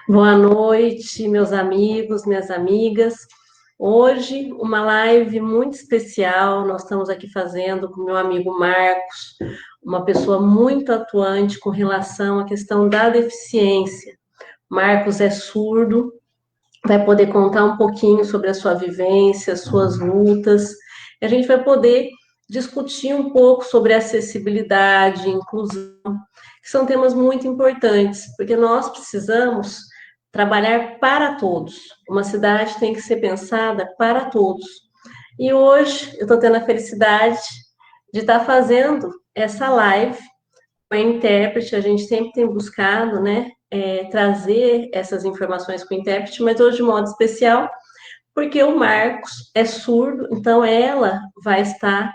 Boa noite, meus amigos, minhas amigas. Hoje, uma live muito especial. Nós estamos aqui fazendo com meu amigo Marcos, uma pessoa muito atuante com relação à questão da deficiência. Marcos é surdo, vai poder contar um pouquinho sobre a sua vivência, suas lutas. A gente vai poder discutir um pouco sobre acessibilidade, inclusão, que são temas muito importantes, porque nós precisamos trabalhar para todos. Uma cidade tem que ser pensada para todos. E hoje eu estou tendo a felicidade de estar fazendo essa live com a intérprete. A gente sempre tem buscado, né, trazer essas informações com o intérprete, mas hoje de modo especial, porque o Marcos é surdo, então ela vai estar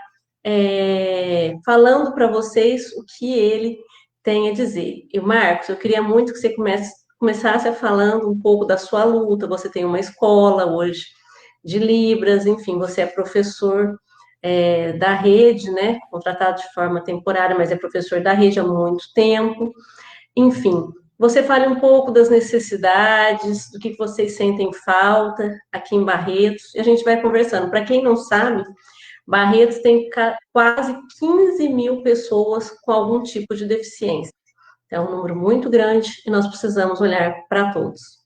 falando para vocês o que ele tem a dizer. E, Marcos, eu queria muito que você começasse a falando um pouco da sua luta. Você tem uma escola hoje de Libras, enfim, você é professor da rede, né? Contratado de forma temporária, mas é professor da rede há muito tempo. Enfim, você fale um pouco das necessidades, do que vocês sentem falta aqui em Barretos, e a gente vai conversando. Para quem não sabe, Barretos tem quase 15 mil pessoas com algum tipo de deficiência. É um número muito grande e nós precisamos olhar para todos.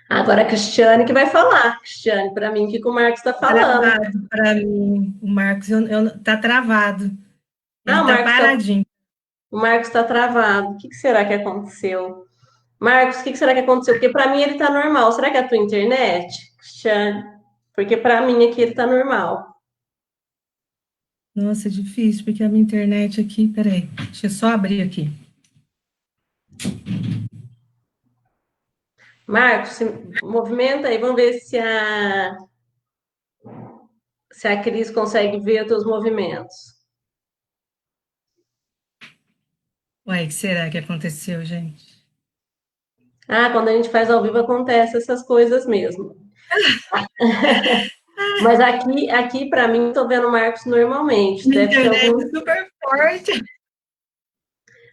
Agora a Cristiane que vai falar. Cristiane, para mim, o que o Marcos está falando? Travado para mim, o Marcos, tá travado. Ele O tá Marcos está paradinho. travado. O que será que aconteceu? Marcos, o que será que aconteceu? Porque para mim ele está normal. Será que é a tua internet, Cristiane? Porque para mim aqui ele está normal. Nossa, é difícil, porque a minha internet aqui, peraí, deixa eu só abrir aqui. Marcos, se movimenta aí, vamos ver se a Cris consegue ver os teus movimentos. Ué, o que será que aconteceu, gente? Quando a gente faz ao vivo acontece essas coisas mesmo. Mas aqui para mim, estou vendo o Marcos normalmente. Minha Deve ser internet algum. é super forte.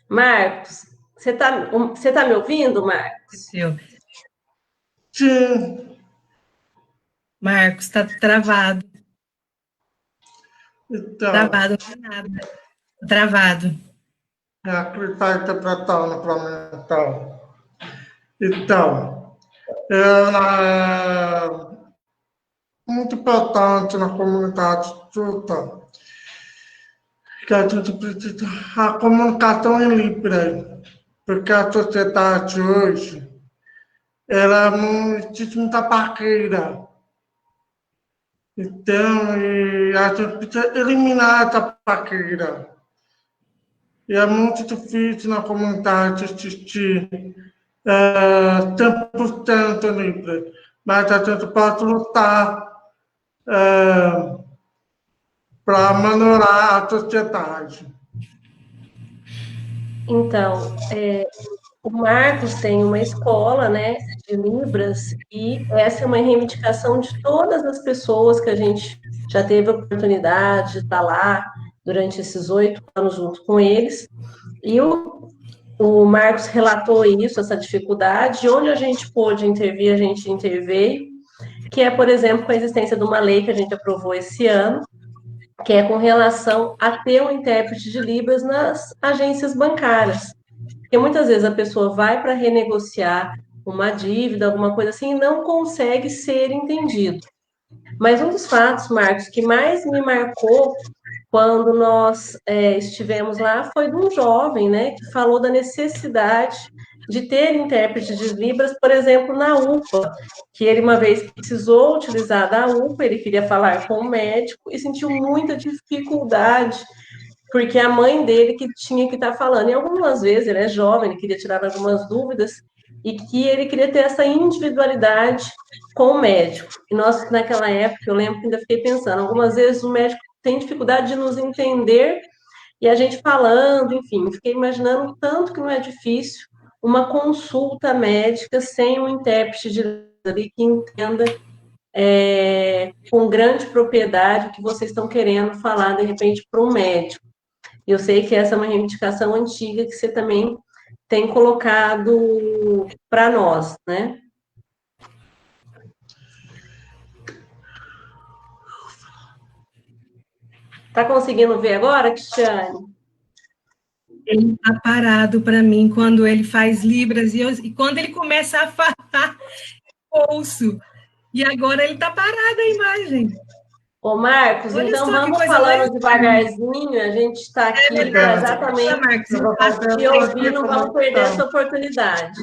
Marcos, você tá me ouvindo, Marcos? Aconteceu. Sim, Marcos, tá travado, então, travado, não é nada. Travado. acreditar interpretando para mim, então, é muito importante na comunidade toda, que a gente precisa, a comunicação em Libra, porque a sociedade hoje, ela não existe muita barreira, então, e a gente precisa eliminar essa barreira. E é muito difícil na comunidade assistir 100% livre, mas a gente pode lutar para melhorar a sociedade. Então, o Marcos tem uma escola, né, de Libras, e essa é uma reivindicação de todas as pessoas que a gente já teve a oportunidade de estar lá durante esses 8 anos junto com eles. E o Marcos relatou isso, essa dificuldade, e onde a gente pôde intervir, a gente interveio, que é, por exemplo, com a existência de uma lei que a gente aprovou esse ano, que é com relação a ter um intérprete de Libras nas agências bancárias. Porque muitas vezes a pessoa vai para renegociar uma dívida, alguma coisa assim, e não consegue ser entendido. Mas um dos fatos, Marcos, que mais me marcou quando nós estivemos lá foi de um jovem, né, que falou da necessidade de ter intérprete de Libras, por exemplo, na UPA, que ele uma vez precisou utilizar da UPA, ele queria falar com o médico e sentiu muita dificuldade porque a mãe dele que tinha que estar falando. E algumas vezes ele é jovem, ele queria tirar algumas dúvidas e que ele queria ter essa individualidade com o médico. E nós, naquela época, eu lembro que ainda fiquei pensando, algumas vezes o médico tem dificuldade de nos entender e a gente falando, enfim, fiquei imaginando tanto que não é difícil uma consulta médica sem um intérprete de ali que entenda com grande propriedade que vocês estão querendo falar, de repente, para um médico. Eu sei que essa é uma reivindicação antiga que você também tem colocado para nós, né? Tá conseguindo ver agora, Cristiane? Ele está parado para mim quando ele faz libras e quando ele começa a falar, ouço. E agora ele está parado a imagem. Ô, Marcos, Olha então só que vamos coisa mais. falando devagarzinho, a gente está aqui para exatamente Marcos, te ouvir, não vamos perder essa oportunidade.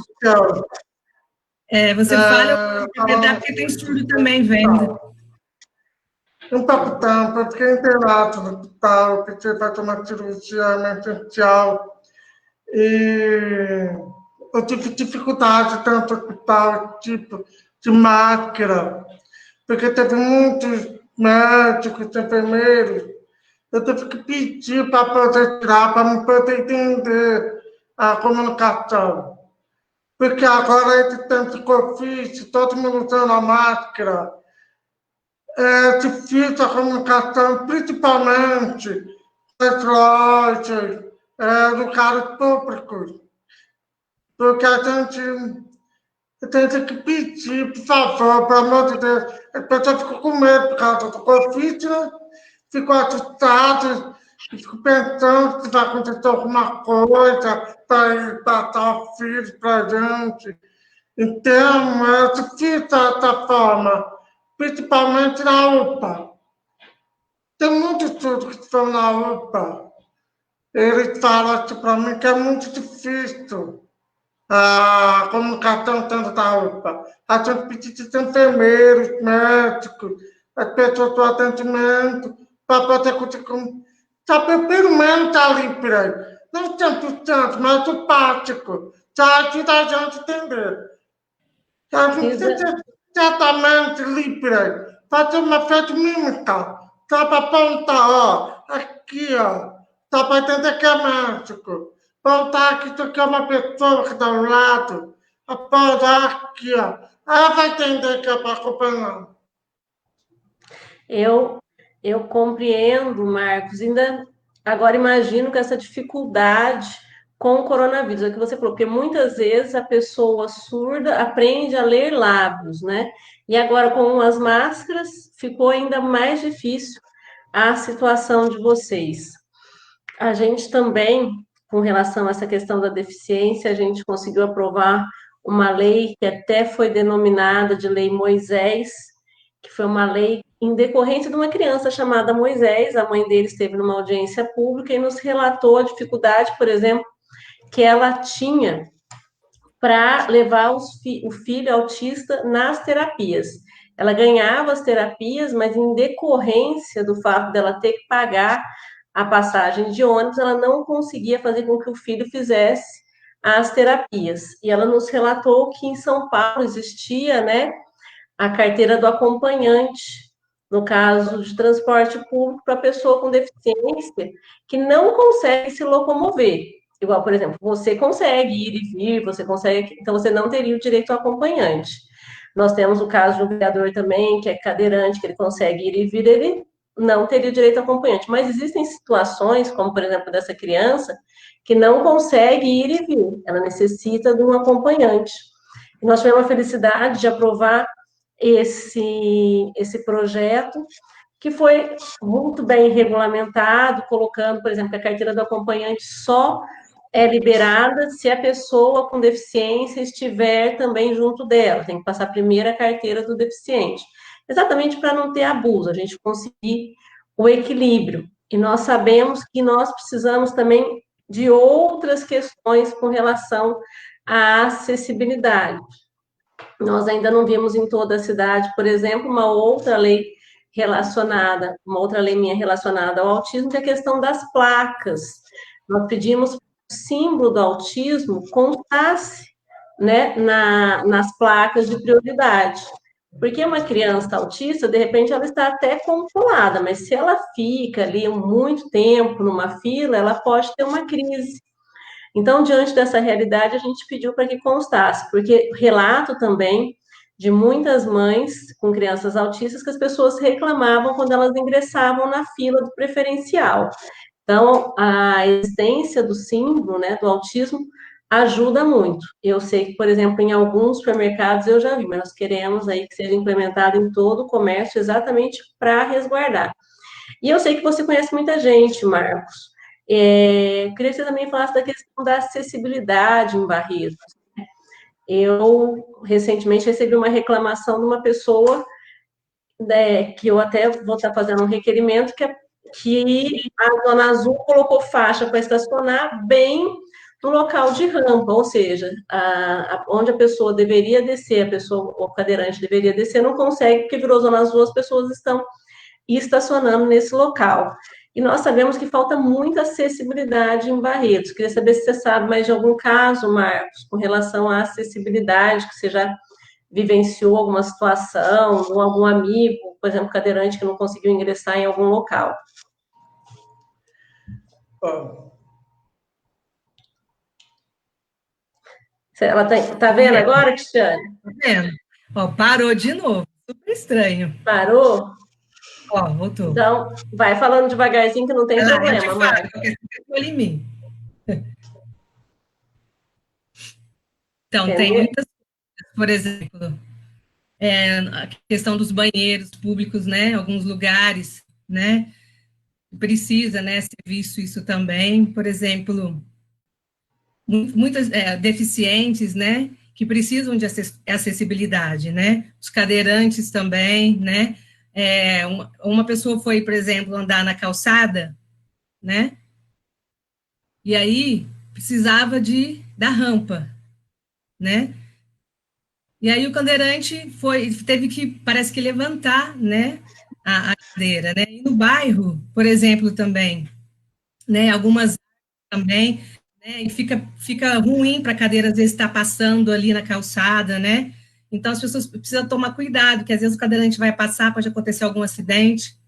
Você fala, porque tem surdo também vendo. Um pouco tempo, eu fiquei internado no hospital, que tive que tomar cirurgia emergencial. E eu tive dificuldade tanto no hospital, tipo, de máquina, porque teve muitos médicos, enfermeiros. Eu tive que pedir para poder tirar, para me poder entender a comunicação. Porque agora, esse tempo que eu fiz, todo mundo usando a máscara, é difícil a comunicação, principalmente nas lojas, lugares públicos. Porque a gente tem que pedir, por favor, pelo amor de Deus. A pessoa fica com medo por causa do Covid, né? Ficou assustado, fico pensando se vai acontecer alguma coisa para passar o filho para a gente. Então, é difícil dessa forma, principalmente na UPA. Tem muitos estudos que estão na UPA. Eles falam assim para mim que é muito difícil a comunicação tanto da UPA. A gente precisa de enfermeiros, médicos, as pessoas do atendimento, para poder conseguir saber pelo menos a livre. Não 100%, mas o básico. Já ajuda a gente a entender. A gente precisa ser certamente livre. Fazer uma festa mímica. Só para apontar, ó, aqui, ó. Só para entender que é médico. Apontar aqui, isso aqui é uma pessoa que está ao lado. Apontar aqui, ó. Ela vai entender que é para acompanhar. Eu compreendo, Marcos. Ainda agora imagino que essa dificuldade com o coronavírus, é o que você falou, porque muitas vezes a pessoa surda aprende a ler lábios, né? E agora com as máscaras ficou ainda mais difícil a situação de vocês. A gente também, com relação a essa questão da deficiência, a gente conseguiu aprovar uma lei que até foi denominada de Lei Moisés, que foi uma lei em decorrência de uma criança chamada Moisés. A mãe dele esteve numa audiência pública e nos relatou a dificuldade, por exemplo, que ela tinha para levar o filho autista nas terapias. Ela ganhava as terapias, mas em decorrência do fato dela ter que pagar a passagem de ônibus, ela não conseguia fazer com que o filho fizesse as terapias. E ela nos relatou que em São Paulo existia, né, a carteira do acompanhante, no caso de transporte público para pessoa com deficiência que não consegue se locomover. Igual, por exemplo, você consegue ir e vir, você consegue, então você não teria o direito ao acompanhante. Nós temos o caso de um vereador também, que é cadeirante, que ele consegue ir e vir, ele não teria o direito ao acompanhante. Mas existem situações, como por exemplo dessa criança, que não consegue ir e vir, ela necessita de um acompanhante. E nós tivemos a felicidade de aprovar esse projeto, que foi muito bem regulamentado, colocando, por exemplo, que a carteira do acompanhante só é liberada se a pessoa com deficiência estiver também junto dela, tem que passar primeiro a carteira do deficiente, exatamente para não ter abuso, a gente conseguir o equilíbrio. E nós sabemos que nós precisamos também de outras questões com relação à acessibilidade. Nós ainda não vimos em toda a cidade, por exemplo, uma outra lei minha relacionada ao autismo, que é a questão das placas. Nós pedimos que o símbolo do autismo constasse, né, nas placas de prioridade. Porque uma criança autista, de repente, ela está até controlada, mas se ela fica ali muito tempo numa fila, ela pode ter uma crise. Então, diante dessa realidade, a gente pediu para que constasse, porque relato também de muitas mães com crianças autistas que as pessoas reclamavam quando elas ingressavam na fila do preferencial. Então, a existência do símbolo, né, do autismo, ajuda muito. Eu sei que, por exemplo, em alguns supermercados eu já vi, mas nós queremos aí que seja implementado em todo o comércio exatamente para resguardar. E eu sei que você conhece muita gente, Marcos. Queria que você também falasse da questão da acessibilidade em Barretos. Eu, recentemente, recebi uma reclamação de uma pessoa, né, que eu até vou estar fazendo um requerimento, que a Zona Azul colocou faixa para estacionar bem no local de rampa, ou seja, onde a pessoa deveria descer, a pessoa, o cadeirante deveria descer, não consegue, porque virou Zona Azul, as pessoas estão estacionando nesse local. E nós sabemos que falta muita acessibilidade em Barretos. Queria saber se você sabe mais de algum caso, Marcos, com relação à acessibilidade, que você já vivenciou alguma situação, ou algum amigo, por exemplo, cadeirante que não conseguiu ingressar em algum local. Bom, Ela tá vendo agora, Cristiane? Tá vendo? Ó, parou de novo. Super estranho. Parou? Ó, voltou. Então, vai falando devagarzinho que não tem Vai lá, eu te problema, falo, Marcos. porque você ficou em mim. Então, tem Entendeu? muitas coisas, por exemplo, a questão dos banheiros públicos, né? Alguns lugares, né? Precisa, né, ser visto isso também. Por exemplo, muitas deficientes, né? Que precisam de acessibilidade, né? Os cadeirantes também, né? Uma pessoa foi, por exemplo, andar na calçada, né? E aí precisava da rampa, né? E aí o cadeirante teve que, parece que levantar, né, a cadeira, né? E no bairro, por exemplo, também, né, algumas também, né, e fica ruim para a cadeira, às vezes, estar passando ali na calçada, né? Então, as pessoas precisam tomar cuidado, que às vezes o cadeirante vai passar, pode acontecer algum acidente.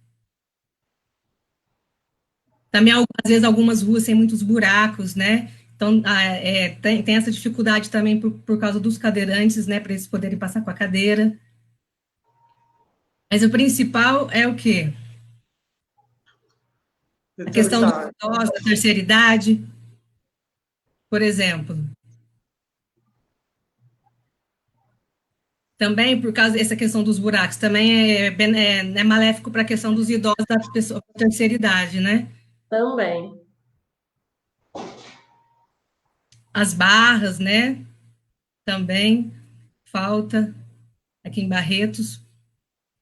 Também, às vezes, algumas ruas têm muitos buracos, né? Então, tem essa dificuldade também por causa dos cadeirantes, né, para eles poderem passar com a cadeira. Mas o principal é o quê? A questão dos idosos, da terceira idade, por exemplo. Também, por causa dessa questão dos buracos, também é maléfico para a questão dos idosos da pessoa da terceira idade, né? Também. As barras, né? Também falta aqui em Barretos.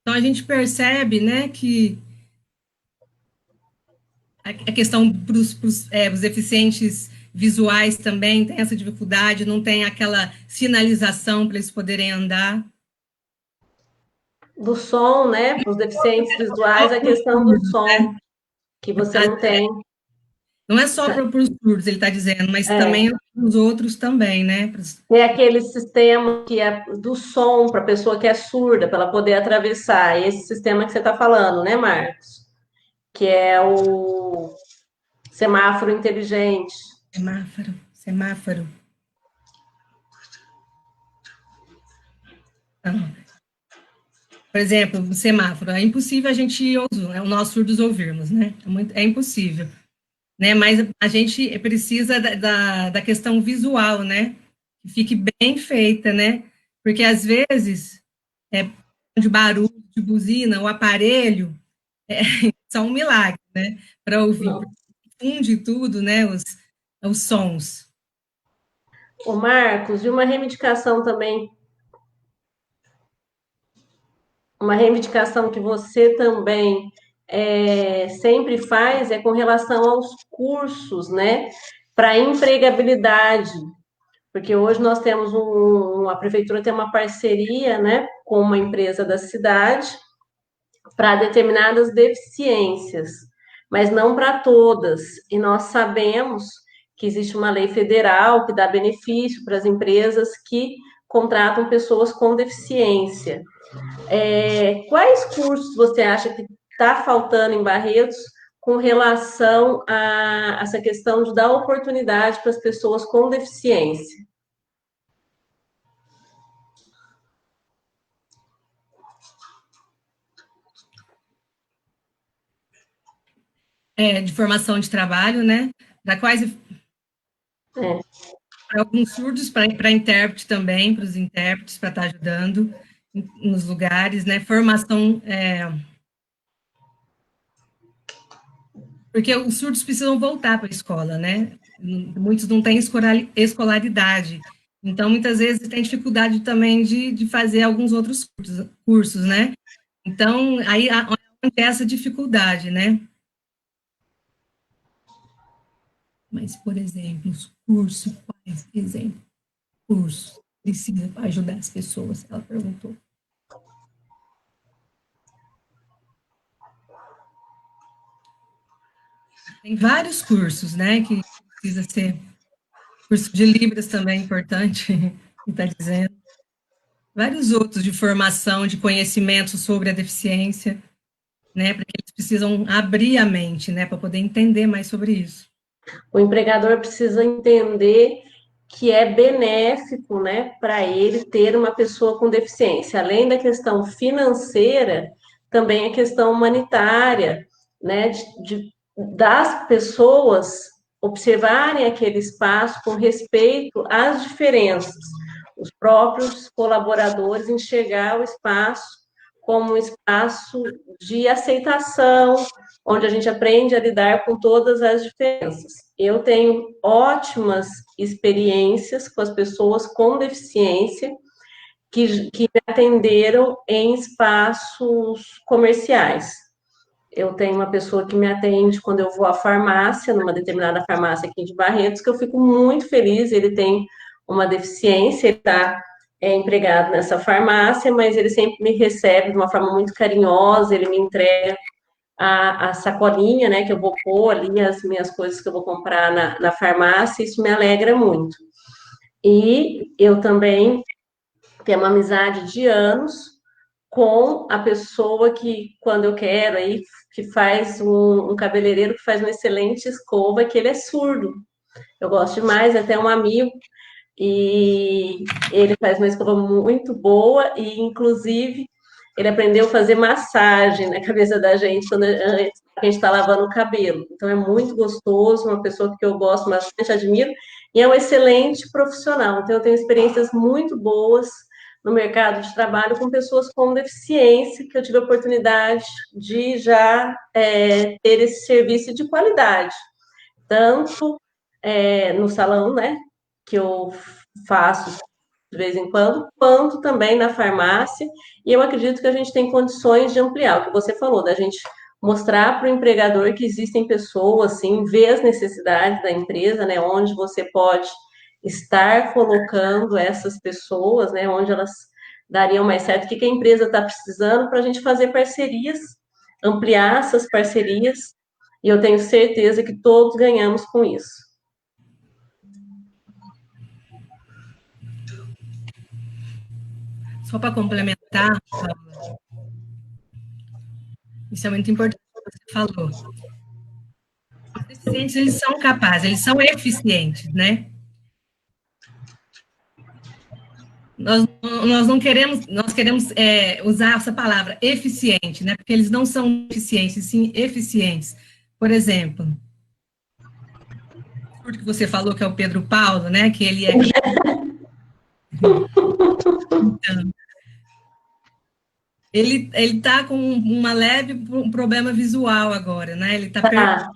Então, a gente percebe, né, que a questão para os deficientes visuais também tem essa dificuldade, não tem aquela sinalização para eles poderem andar. Do som, né? Para os deficientes visuais, a questão do som, que você não tem. Não é só para os surdos, ele está dizendo, mas também para os outros também, né? Tem aquele sistema que é do som para a pessoa que é surda, para ela poder atravessar. Esse sistema que você está falando, né, Marcos? Que é o semáforo inteligente. Semáforo. Por exemplo, o semáforo. É impossível a gente, nós surdos ouvirmos, né? É impossível. Né? Mas a gente precisa da questão visual, né? Que fique bem feita, né? Porque, às vezes, de barulho, de buzina, o aparelho são um milagre, né? Para ouvir. Funde tudo, né? Os sons. O Marcos, e uma reivindicação também, uma reivindicação que você também sempre faz é com relação aos cursos, né? Para empregabilidade, porque hoje nós temos a prefeitura tem uma parceria, né, com uma empresa da cidade para determinadas deficiências, mas não para todas. E nós sabemos que existe uma lei federal que dá benefício para as empresas que contratam pessoas com deficiência. Quais cursos você acha que está faltando em Barretos com relação a essa questão de dar oportunidade para as pessoas com deficiência? de formação de trabalho, né? Para quais para alguns surdos, para intérprete também, para os intérpretes, para estar ajudando nos lugares, né? Formação, porque os surdos precisam voltar para a escola, né? Muitos não têm escolaridade, então muitas vezes tem dificuldade também de fazer alguns outros cursos, né? Então, aí onde é essa dificuldade, né? Mas, por exemplo, os cursos, quais exemplo? Curso precisa para ajudar as pessoas? Ela perguntou. Tem vários cursos, né, que precisa ser. Curso de Libras também é importante, que está dizendo. Vários outros de formação, de conhecimento sobre a deficiência, né, porque eles precisam abrir a mente, né, para poder entender mais sobre isso. O empregador precisa entender que é benéfico, né, para ele ter uma pessoa com deficiência. Além da questão financeira, também a questão humanitária, né, das pessoas observarem aquele espaço com respeito às diferenças. Os próprios colaboradores enxergar o espaço como um espaço de aceitação, onde a gente aprende a lidar com todas as diferenças. Eu tenho ótimas experiências com as pessoas com deficiência que me atenderam em espaços comerciais. Eu tenho uma pessoa que me atende quando eu vou à farmácia, numa determinada farmácia aqui de Barretos, que eu fico muito feliz. Ele tem uma deficiência, ele está empregado nessa farmácia, mas ele sempre me recebe de uma forma muito carinhosa, ele me entrega a sacolinha, né, que eu vou pôr ali as minhas coisas que eu vou comprar na farmácia, isso me alegra muito. E eu também tenho uma amizade de anos com a pessoa que, quando eu quero, aí, que faz um cabeleireiro que faz uma excelente escova, que ele é surdo. Eu gosto demais, até um amigo, e ele faz uma escova muito boa, e inclusive ele aprendeu a fazer massagem na cabeça da gente quando a gente está lavando o cabelo. Então é muito gostoso, uma pessoa que eu gosto bastante, admiro, e é um excelente profissional. Então eu tenho experiências muito boas no mercado de trabalho com pessoas com deficiência, que eu tive a oportunidade de já ter esse serviço de qualidade, tanto no salão, né, que eu faço de vez em quando, quanto também na farmácia, e eu acredito que a gente tem condições de ampliar, o que você falou, da gente mostrar para o empregador que existem pessoas, assim, ver as necessidades da empresa, né, onde você pode estar colocando essas pessoas, né, onde elas dariam mais certo, o que a empresa está precisando para a gente fazer parcerias, ampliar essas parcerias, e eu tenho certeza que todos ganhamos com isso. Só para complementar, isso é muito importante o que você falou. Os deficientes, eles são capazes, eles são eficientes, né? Nós não queremos, nós queremos usar essa palavra eficiente, né? Porque eles não são eficientes, sim eficientes. Por exemplo, o que você falou que é o Pedro Paulo, né? Que ele é. Então, ele está com uma leve problema visual agora, né? Ele está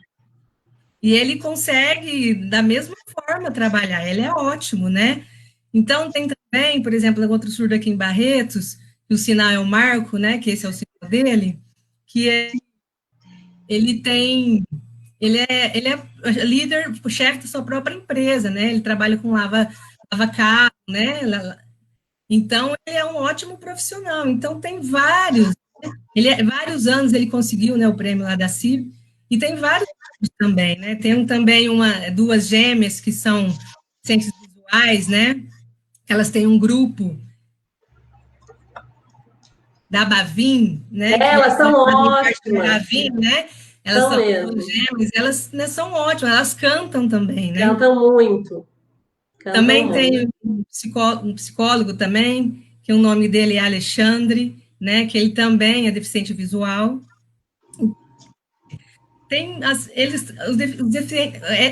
e ele consegue da mesma forma trabalhar. Ele é ótimo, né? Então tem também, por exemplo, outro surdo aqui em Barretos, que o sinal é o Marco, né? Que esse é o sinal dele, que ele é líder, o chefe da sua própria empresa, né? Ele trabalha com lava carro, né? Então, ele é um ótimo profissional. Então, tem vários. Vários anos ele conseguiu, né, o prêmio lá da CIB, e tem vários também, né? Tem também duas gêmeas que são ciências visuais, né? Elas têm um grupo da Bavin, né? Elas são ótimas. Bavin, né? Elas são gêmeas, elas, né, são ótimas, elas cantam também, né? Cantam muito. Também tem um psicólogo também, que o nome dele é Alexandre, né, que ele também é deficiente visual.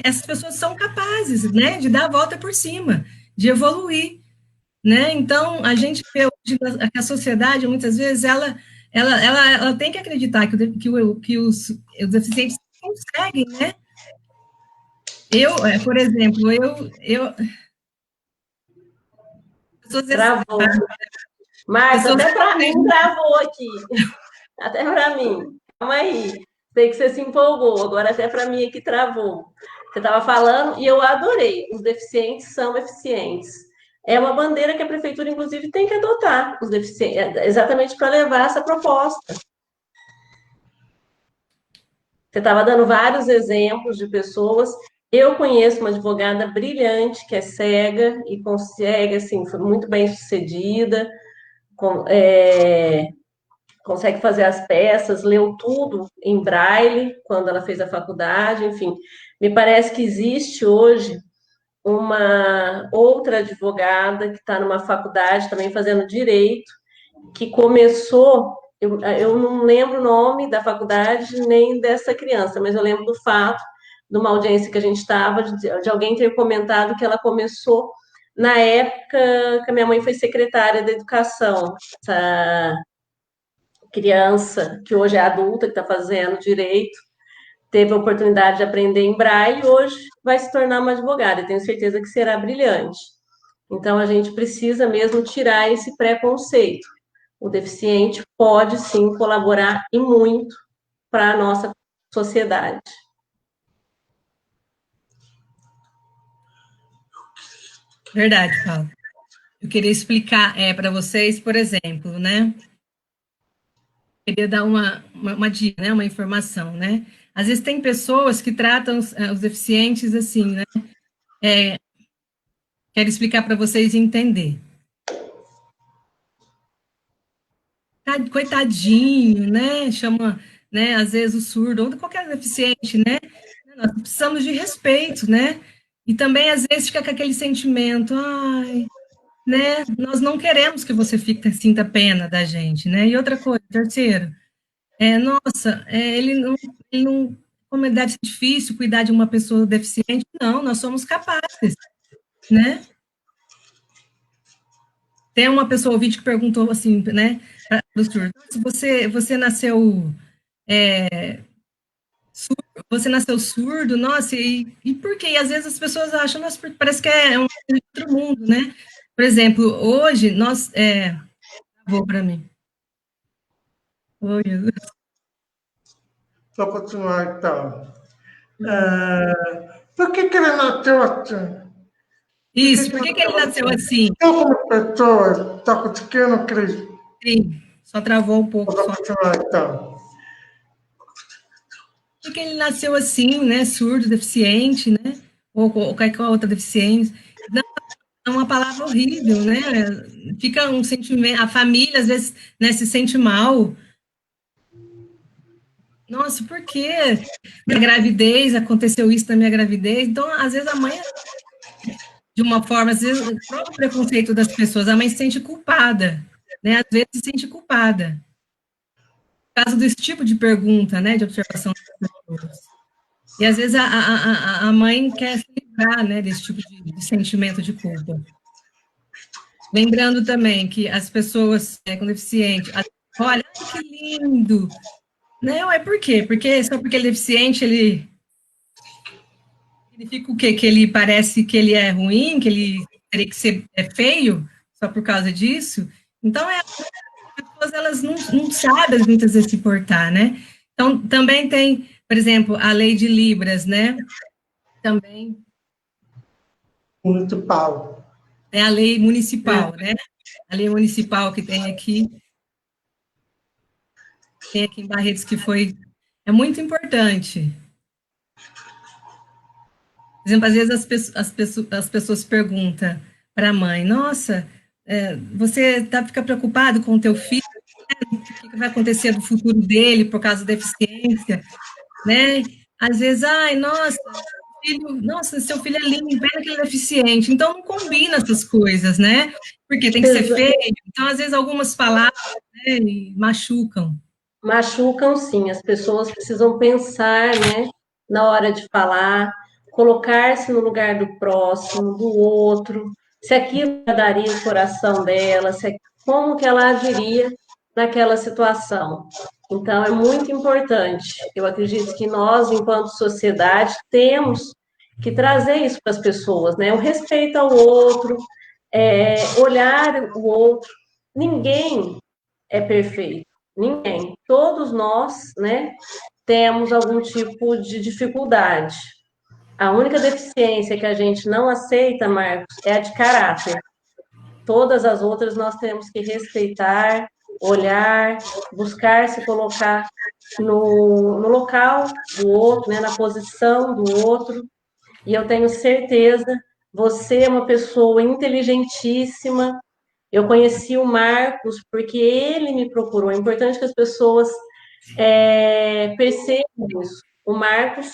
essas pessoas são capazes, né, de dar a volta por cima, de evoluir, né? Então, a gente vê hoje que a sociedade, muitas vezes, ela tem que acreditar que os deficientes conseguem, né? Por exemplo, pessoas Travou. Marcos, pessoas até para mim travou aqui. Até para mim. Calma aí. Sei que você se empolgou, agora até para mim aqui travou. Você estava falando e eu adorei. Os deficientes são eficientes. É uma bandeira que a prefeitura, inclusive, tem que adotar, os deficientes, exatamente para levar essa proposta. Você estava dando vários exemplos de pessoas. Eu conheço uma advogada brilhante que é cega e consegue, assim, foi muito bem sucedida, consegue fazer as peças, leu tudo em braille quando ela fez a faculdade, enfim. Me parece que existe hoje uma outra advogada que está numa faculdade também fazendo direito, que começou, eu não lembro o nome da faculdade nem dessa criança, mas eu lembro do fato, de uma audiência que a gente estava, de alguém ter comentado que ela começou na época que a minha mãe foi secretária da educação, essa criança que hoje é adulta, que está fazendo direito, teve a oportunidade de aprender em braille e hoje vai se tornar uma advogada, e tenho certeza que será brilhante. Então, a gente precisa mesmo tirar esse preconceito. O deficiente pode, sim, colaborar e muito para a nossa sociedade. Verdade, Paulo. Eu queria explicar para vocês, por exemplo, né? Queria dar uma dica, né? Uma informação, né? Às vezes tem pessoas que tratam os deficientes assim, né? Quero explicar para vocês entender. Coitadinho, né? Chama, né? Às vezes o surdo ou qualquer deficiente, né? Nós precisamos de respeito, né? E também às vezes fica com aquele sentimento, ai, né? Nós não queremos que você sinta pena da gente, né? E outra coisa, terceiro, nossa, ele não, como deve ser difícil cuidar de uma pessoa deficiente, não, nós somos capazes, né? Tem uma pessoa ouvinte que perguntou assim, né, do surdo, você nasceu surdo, você nasceu surdo, nossa, e por quê? E às vezes as pessoas acham, nossa, parece que é um outro mundo, né? Por exemplo, hoje, vou para mim. Oh, Jesus. Vou continuar, então. Por que ele nasceu assim? Isso, por que ele nasceu assim? Eu, como pessoa, está conseguindo, Cris? Sim, só travou um pouco. Vou continuar, então. Por que ele nasceu assim, né? Surdo, deficiente, né? Ou qualquer outra deficiência. Não, é uma palavra horrível, né? Fica um sentimento. A família, às vezes, né, se sente mal. Nossa, por quê? Na gravidez, aconteceu isso na minha gravidez. Então, às vezes, a mãe, de uma forma, às vezes, o próprio preconceito das pessoas, a mãe se sente culpada, né? Às vezes se sente culpada. Por causa desse tipo de pergunta, né? De observação das pessoas. E às vezes a mãe quer se livrar, né, desse tipo de sentimento de culpa. Lembrando também que as pessoas com deficiente, olha que lindo, não é por quê? Porque só porque ele é deficiente ele fica o quê? Que ele parece que ele é ruim, que ele teria que ser feio só por causa disso. Então as pessoas elas não sabem muitas vezes se portar, né? Então também tem, por exemplo, a lei de Libras, né? Também. Municipal. É a lei municipal, né? A lei municipal que tem aqui em Barretos, que é muito importante. Por exemplo, às vezes as pessoas perguntam para a mãe, nossa, você fica preocupado com o teu filho? O que vai acontecer do futuro dele por causa da deficiência? Né? Às vezes, ai, nossa, seu filho é lindo, pena que ele é deficiente. Então, não combina essas coisas, né? Porque tem que ser feio. Então, às vezes, algumas palavras, né, machucam. machucam sim, as pessoas precisam pensar, né, na hora de falar, colocar-se no lugar do próximo, do outro, se aquilo daria o coração dela, como que ela agiria naquela situação. Então, é muito importante. Eu acredito que nós, enquanto sociedade, temos que trazer isso para as pessoas, né? O respeito ao outro, olhar o outro. Ninguém é perfeito. Ninguém. Todos nós, né, temos algum tipo de dificuldade. A única deficiência que a gente não aceita, Marcos, é a de caráter. Todas as outras nós temos que respeitar, olhar, buscar se colocar no local do outro, né, na posição do outro. E eu tenho certeza, você é uma pessoa inteligentíssima. Eu conheci o Marcos porque ele me procurou. É importante que as pessoas percebam isso. O Marcos,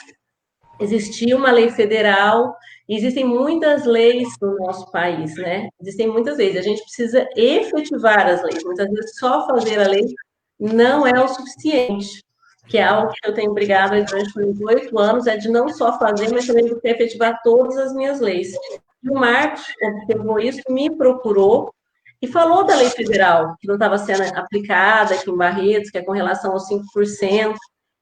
existia uma lei federal, existem muitas leis no nosso país, né? Existem muitas leis. A gente precisa efetivar as leis. Muitas vezes só fazer a lei não é o suficiente, que é algo que eu tenho brigado durante os 8 anos, é de não só fazer, mas também de efetivar todas as minhas leis. E o Marcos observou isso, me procurou, e falou da lei federal, que não estava sendo aplicada aqui em Barretos, que é com relação aos 5%,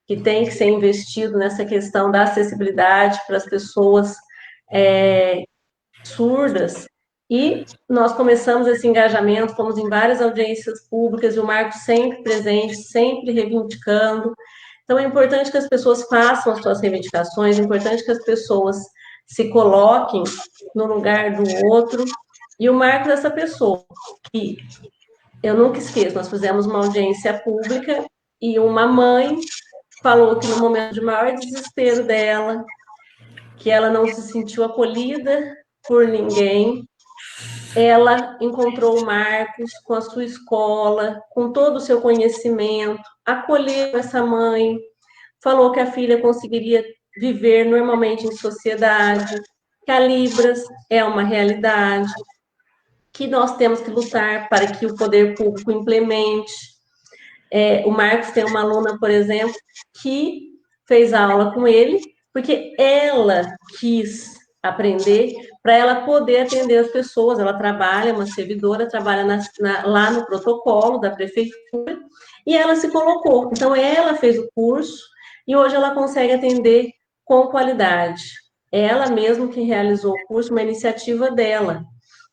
que tem que ser investido nessa questão da acessibilidade para as pessoas surdas. E nós começamos esse engajamento, fomos em várias audiências públicas, e o Marco sempre presente, sempre reivindicando. Então, é importante que as pessoas façam as suas reivindicações, é importante que as pessoas se coloquem no lugar do outro. E o Marcos é essa pessoa que eu nunca esqueço, nós fizemos uma audiência pública e uma mãe falou que no momento de maior desespero dela, que ela não se sentiu acolhida por ninguém, ela encontrou o Marcos com a sua escola, com todo o seu conhecimento, acolheu essa mãe, falou que a filha conseguiria viver normalmente em sociedade, que a Libras é uma realidade, que nós temos que lutar para que o poder público implemente. O Marcos tem uma aluna, por exemplo, que fez aula com ele, porque ela quis aprender para ela poder atender as pessoas. Ela trabalha, uma servidora, trabalha lá no protocolo da prefeitura, e ela se colocou. Então, ela fez o curso e hoje ela consegue atender com qualidade. Ela mesma que realizou o curso, uma iniciativa dela.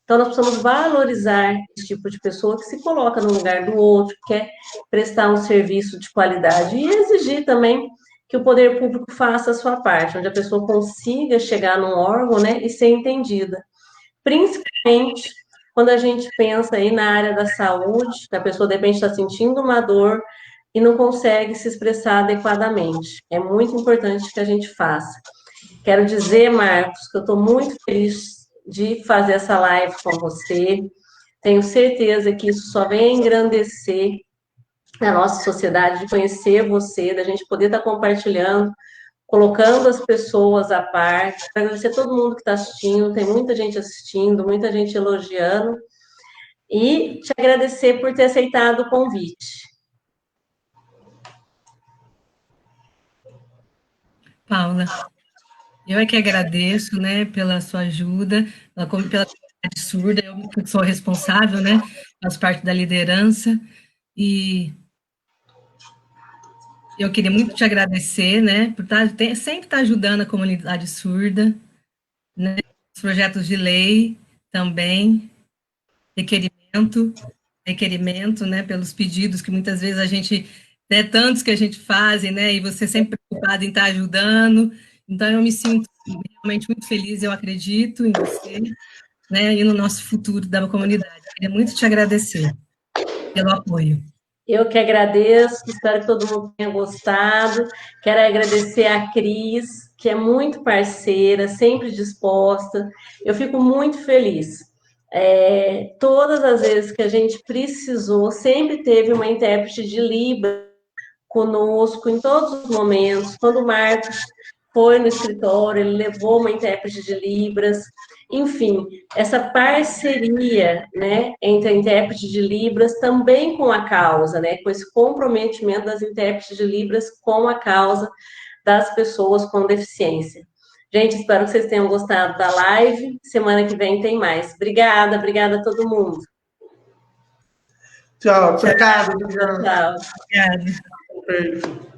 Então, nós precisamos valorizar esse tipo de pessoa que se coloca no lugar do outro, que quer prestar um serviço de qualidade e exigir também que o poder público faça a sua parte, onde a pessoa consiga chegar num órgão, né, e ser entendida. Principalmente quando a gente pensa aí na área da saúde, que a pessoa de repente está sentindo uma dor e não consegue se expressar adequadamente. É muito importante que a gente faça. Quero dizer, Marcos, que eu estou muito feliz de fazer essa live com você. Tenho certeza que isso só vem engrandecer a nossa sociedade, de conhecer você, da gente poder estar compartilhando, colocando as pessoas à parte. Agradecer a todo mundo que está assistindo, tem muita gente assistindo, muita gente elogiando. E te agradecer por ter aceitado o convite. Paula, eu é que agradeço, né, pela sua ajuda, pela comunidade surda. Eu que sou responsável, né, faço parte da liderança, e eu queria muito te agradecer, né, por sempre estar ajudando a comunidade surda, né, os projetos de lei também, requerimento, né, pelos pedidos que muitas vezes a gente, né, tantos que a gente faz, né, e você sempre preocupado em estar ajudando. Então, eu me sinto realmente muito feliz, eu acredito em você, né, e no nosso futuro da comunidade. Eu queria muito te agradecer pelo apoio. Eu que agradeço, espero que todo mundo tenha gostado. Quero agradecer a Cris, que é muito parceira, sempre disposta. Eu fico muito feliz. Todas as vezes que a gente precisou, sempre teve uma intérprete de Libras conosco, em todos os momentos. Quando o Marcos foi no escritório, ele levou uma intérprete de Libras, enfim, essa parceria, né, entre a intérprete de Libras também com a causa, né, com esse comprometimento das intérpretes de Libras com a causa das pessoas com deficiência. Gente, espero que vocês tenham gostado da live. Semana que vem tem mais. Obrigada a todo mundo. Tchau, obrigado. Obrigado. Tchau. Obrigada. Beijo.